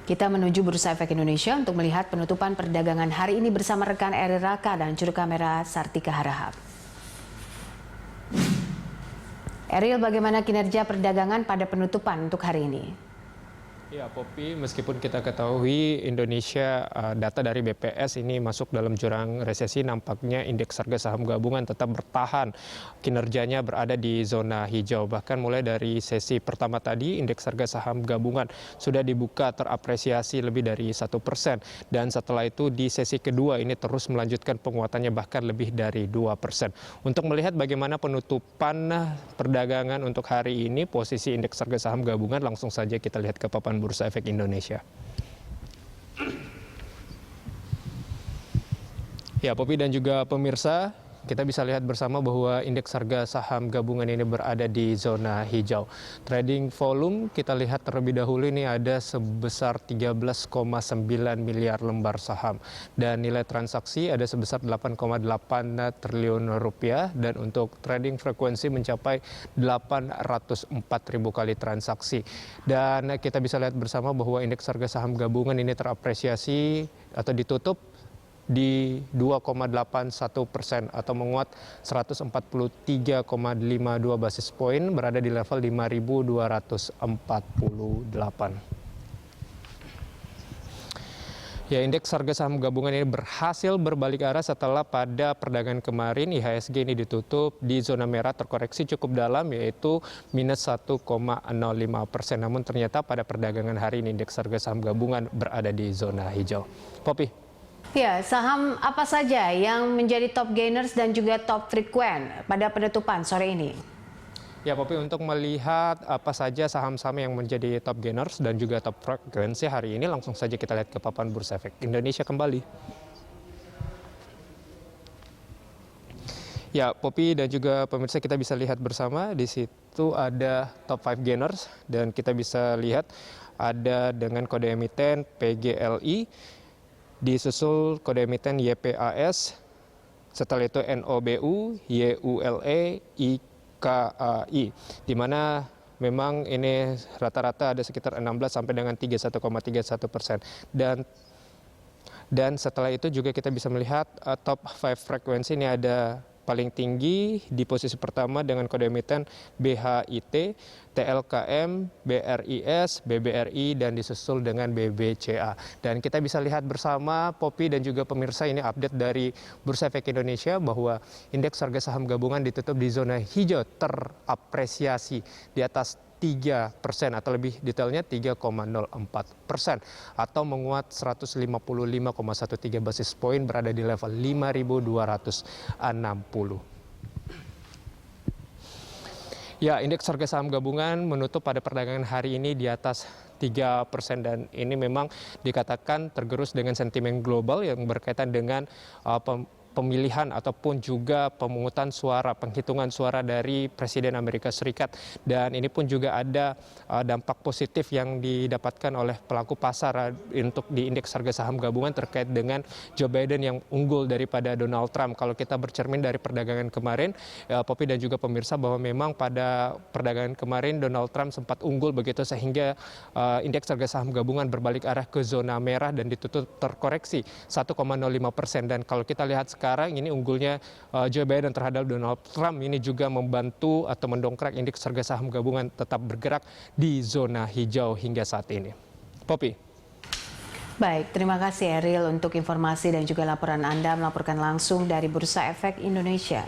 Kita menuju Bursa Efek Indonesia untuk melihat penutupan perdagangan hari ini bersama rekan Eri Raka dan juru kamera Sartika Harahap. Eril, bagaimana kinerja perdagangan pada penutupan untuk hari ini? Ya, Poppy, meskipun kita ketahui Indonesia data dari BPS ini masuk dalam jurang resesi, nampaknya indeks harga saham gabungan tetap bertahan. Kinerjanya berada di zona hijau. Bahkan mulai dari sesi pertama tadi, indeks harga saham gabungan sudah dibuka terapresiasi lebih dari 1%. Dan setelah itu di sesi kedua ini terus melanjutkan penguatannya bahkan lebih dari 2%. Untuk melihat bagaimana penutupan perdagangan untuk hari ini, posisi indeks harga saham gabungan langsung saja kita lihat ke papan Bursa Efek Indonesia. Ya, Poppy dan juga pemirsa, kita bisa lihat bersama bahwa indeks harga saham gabungan ini berada di zona hijau. Trading volume kita lihat terlebih dahulu ini ada sebesar 13,9 miliar lembar saham. Dan nilai transaksi ada sebesar 8,8 triliun rupiah. Dan untuk trading frekuensi mencapai 804 ribu kali transaksi. Dan kita bisa lihat bersama bahwa indeks harga saham gabungan ini terapresiasi atau ditutup di 2,81% atau menguat 143,52 basis poin, berada di level 5.248. Ya, indeks harga saham gabungan ini berhasil berbalik arah setelah pada perdagangan kemarin IHSG ini ditutup di zona merah terkoreksi cukup dalam, yaitu minus 1,05%. Namun ternyata pada perdagangan hari ini indeks harga saham gabungan berada di zona hijau. Poppy. Ya, saham apa saja yang menjadi top gainers dan juga top frequent pada penutupan sore ini? Ya, Poppy, untuk melihat apa saja saham-saham yang menjadi top gainers dan juga top frekuensi hari ini, langsung saja kita lihat ke papan Bursa Efek Indonesia kembali. Ya, Poppy dan juga pemirsa, kita bisa lihat bersama di situ ada top 5 gainers dan kita bisa lihat ada dengan kode emiten PGLI, disusul kode emiten YPAS, setelah itu NOBU, YULE, IKAI, di mana memang ini rata-rata ada sekitar 16 sampai dengan 31,31%. Dan setelah itu juga kita bisa melihat top 5 frekuensi ini ada paling tinggi di posisi pertama dengan kode emiten BHIT, TLKM, BRIS, BBRI, dan disusul dengan BBCA. Dan kita bisa lihat bersama, Poppy dan juga pemirsa, ini update dari Bursa Efek Indonesia bahwa indeks harga saham gabungan ditutup di zona hijau terapresiasi di atas 3% atau lebih detailnya 3,04% atau menguat 155,13 basis poin, berada di level 5.260. Ya, indeks harga saham gabungan menutup pada perdagangan hari ini di atas 3% dan ini memang dikatakan tergerus dengan sentimen global yang berkaitan dengan pemilihan ataupun juga pemungutan suara, penghitungan suara dari Presiden Amerika Serikat. Dan ini pun juga ada dampak positif yang didapatkan oleh pelaku pasar untuk di indeks harga saham gabungan terkait dengan Joe Biden yang unggul daripada Donald Trump. Kalau kita bercermin dari perdagangan kemarin, Poppy dan juga pemirsa, bahwa memang pada perdagangan kemarin Donald Trump sempat unggul begitu sehingga indeks harga saham gabungan berbalik arah ke zona merah dan ditutup terkoreksi 1,05%. Dan kalau kita lihat sekarang ini unggulnya Joe Biden terhadap Donald Trump ini juga membantu atau mendongkrak indeks harga saham gabungan tetap bergerak di zona hijau hingga saat ini. Poppy. Baik, terima kasih Eril untuk informasi dan juga laporan Anda melaporkan langsung dari Bursa Efek Indonesia.